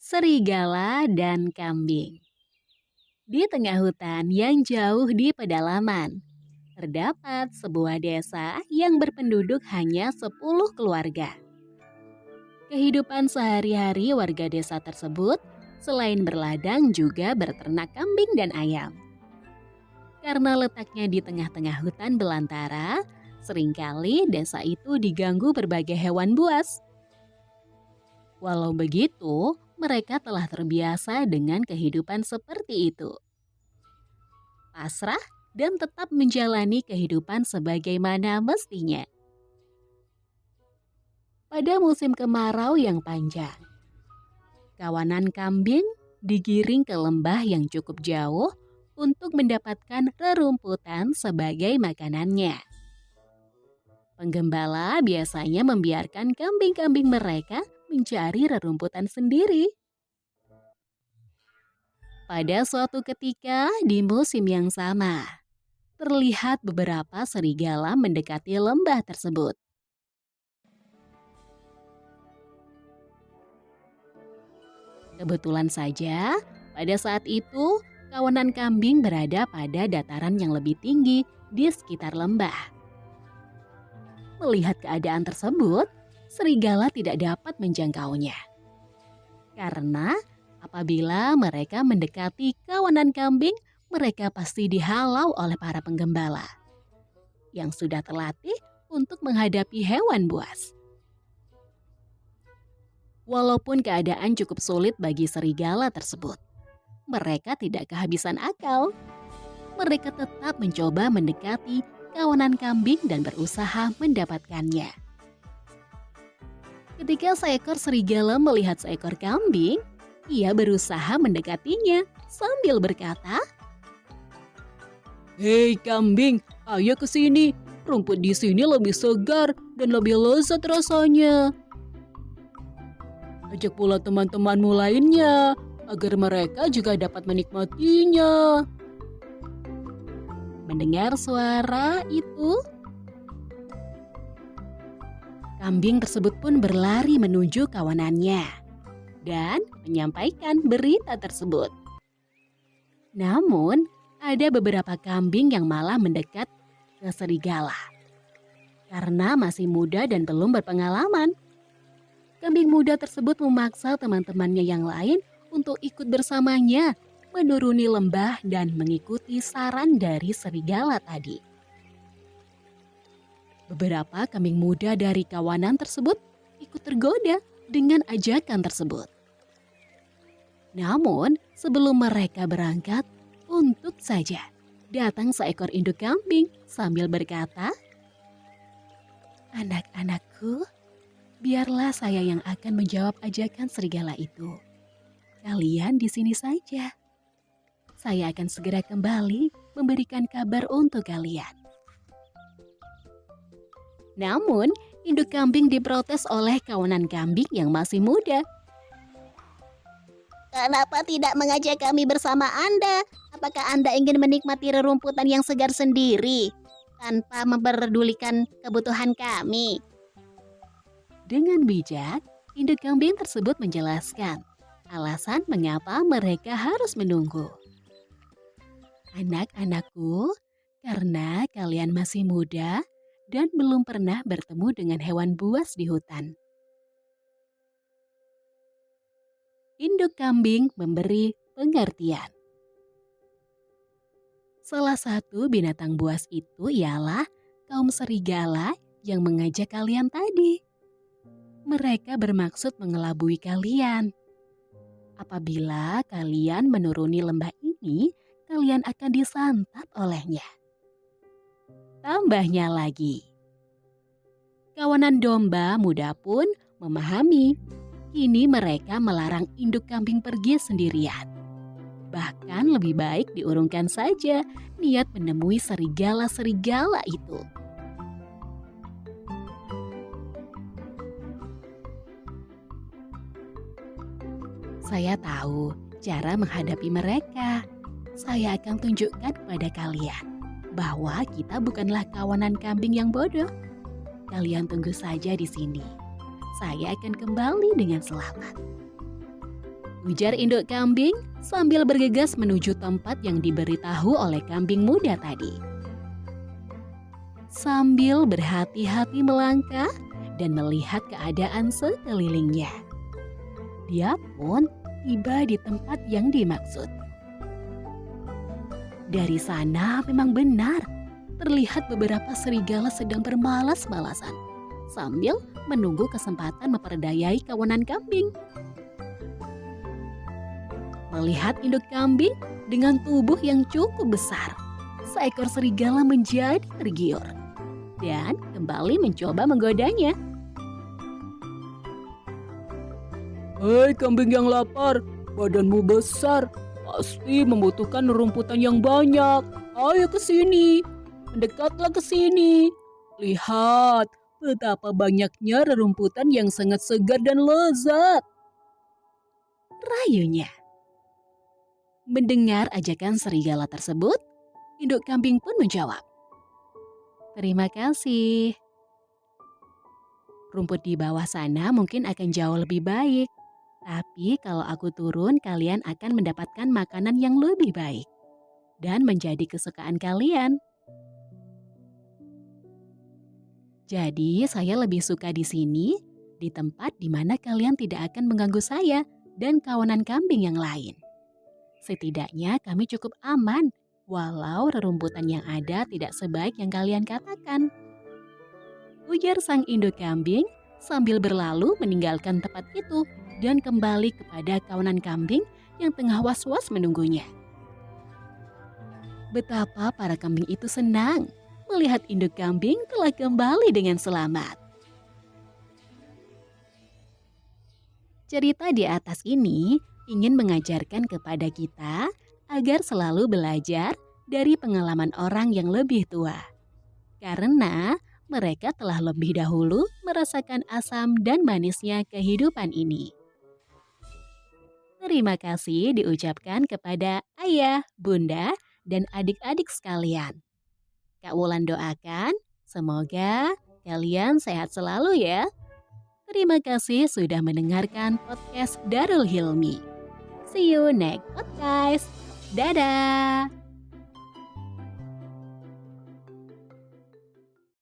serigala, dan kambing. Di tengah hutan yang jauh di pedalaman, terdapat sebuah desa yang berpenduduk hanya 10 keluarga. Kehidupan sehari-hari warga desa tersebut selain berladang juga beternak kambing dan ayam. Karena letaknya di tengah-tengah hutan belantara, seringkali desa itu diganggu berbagai hewan buas. Walau begitu, mereka telah terbiasa dengan kehidupan seperti itu. Pasrah dan tetap menjalani kehidupan sebagaimana mestinya. Pada musim kemarau yang panjang, kawanan kambing digiring ke lembah yang cukup jauh untuk mendapatkan rerumputan sebagai makanannya. Penggembala biasanya membiarkan kambing-kambing mereka mencari rerumputan sendiri. Pada suatu ketika di musim yang sama, terlihat beberapa serigala mendekati lembah tersebut. Kebetulan saja, pada saat itu kawanan kambing berada pada dataran yang lebih tinggi di sekitar lembah. Melihat keadaan tersebut, serigala tidak dapat menjangkaunya. Karena apabila mereka mendekati kawanan kambing, mereka pasti dihalau oleh para penggembala yang sudah terlatih untuk menghadapi hewan buas. Walaupun keadaan cukup sulit bagi serigala tersebut, mereka tidak kehabisan akal. Mereka tetap mencoba mendekati kawanan kambing dan berusaha mendapatkannya. Ketika seekor serigala melihat seekor kambing, ia berusaha mendekatinya sambil berkata, "Hei kambing, ayo ke sini. Rumput di sini lebih segar dan lebih lezat rasanya. Ajak pula teman-temanmu lainnya, agar mereka juga dapat menikmatinya." Mendengar suara itu, kambing tersebut pun berlari menuju kawanannya dan menyampaikan berita tersebut. Namun, ada beberapa kambing yang malah mendekat ke serigala. Karena masih muda dan belum berpengalaman, kambing muda tersebut memaksa teman-temannya yang lain untuk ikut bersamanya menuruni lembah dan mengikuti saran dari serigala tadi. Beberapa kambing muda dari kawanan tersebut ikut tergoda dengan ajakan tersebut. Namun, sebelum mereka berangkat, untung saja datang seekor induk kambing sambil berkata, "Anak-anakku, biarlah saya yang akan menjawab ajakan serigala itu. Kalian di sini saja. Saya akan segera kembali memberikan kabar untuk kalian." Namun, induk kambing diprotes oleh kawanan kambing yang masih muda. "Kenapa tidak mengajak kami bersama Anda? Apakah Anda ingin menikmati rerumputan yang segar sendiri tanpa memperdulikan kebutuhan kami?" Dengan bijak, induk kambing tersebut menjelaskan alasan mengapa mereka harus menunggu. "Anak-anakku, karena kalian masih muda dan belum pernah bertemu dengan hewan buas di hutan." Induk kambing memberi pengertian. Salah satu binatang buas itu ialah kaum serigala yang mengajak kalian tadi. Mereka bermaksud mengelabui kalian. Apabila kalian menuruni lembah ini, kalian akan disantap olehnya. Tambahnya lagi, kawanan domba muda pun memahami. Kini mereka melarang induk kambing pergi sendirian. Bahkan lebih baik diurungkan saja niat menemui serigala-serigala itu. Saya tahu cara menghadapi mereka. Saya akan tunjukkan kepada kalian bahwa kita bukanlah kawanan kambing yang bodoh. Kalian tunggu saja di sini. Saya akan kembali dengan selamat. ujar induk kambing sambil bergegas menuju tempat yang diberitahu oleh kambing muda tadi. Sambil berhati-hati melangkah dan melihat keadaan sekelilingnya, dia pun tiba di tempat yang dimaksud. Dari sana memang benar terlihat beberapa serigala sedang bermalas-malasan sambil menunggu kesempatan memperdayai kawanan kambing. Melihat induk kambing dengan tubuh yang cukup besar, seekor serigala menjadi tergiur dan kembali mencoba menggodanya. Hei kambing yang lapar, badanmu besar, pasti membutuhkan rumputan yang banyak. Ayo ke sini, mendekatlah ke sini. Lihat betapa banyaknya rerumputan yang sangat segar dan lezat, rayunya. Mendengar ajakan serigala tersebut, induk kambing pun menjawab, "Terima kasih. Rumput di bawah sana mungkin akan jauh lebih baik. Tapi kalau aku turun, kalian akan mendapatkan makanan yang lebih baik dan menjadi kesukaan kalian. Jadi saya lebih suka di sini, di tempat di mana kalian tidak akan mengganggu saya dan kawanan kambing yang lain. Setidaknya kami cukup aman, walau rerumputan yang ada tidak sebaik yang kalian katakan," ujar sang induk kambing sambil berlalu meninggalkan tempat itu dan kembali kepada kawanan kambing yang tengah was-was menunggunya. Betapa para kambing itu senang melihat induk kambing telah kembali dengan selamat. Cerita di atas ini ingin mengajarkan kepada kita agar selalu belajar dari pengalaman orang yang lebih tua. Karena mereka telah lebih dahulu merasakan asam dan manisnya kehidupan ini. Terima kasih diucapkan kepada ayah, bunda, dan adik-adik sekalian. Kak Wulan doakan semoga kalian sehat selalu ya. Terima kasih sudah mendengarkan podcast Darul Hilmi. See you next podcast. Dadah!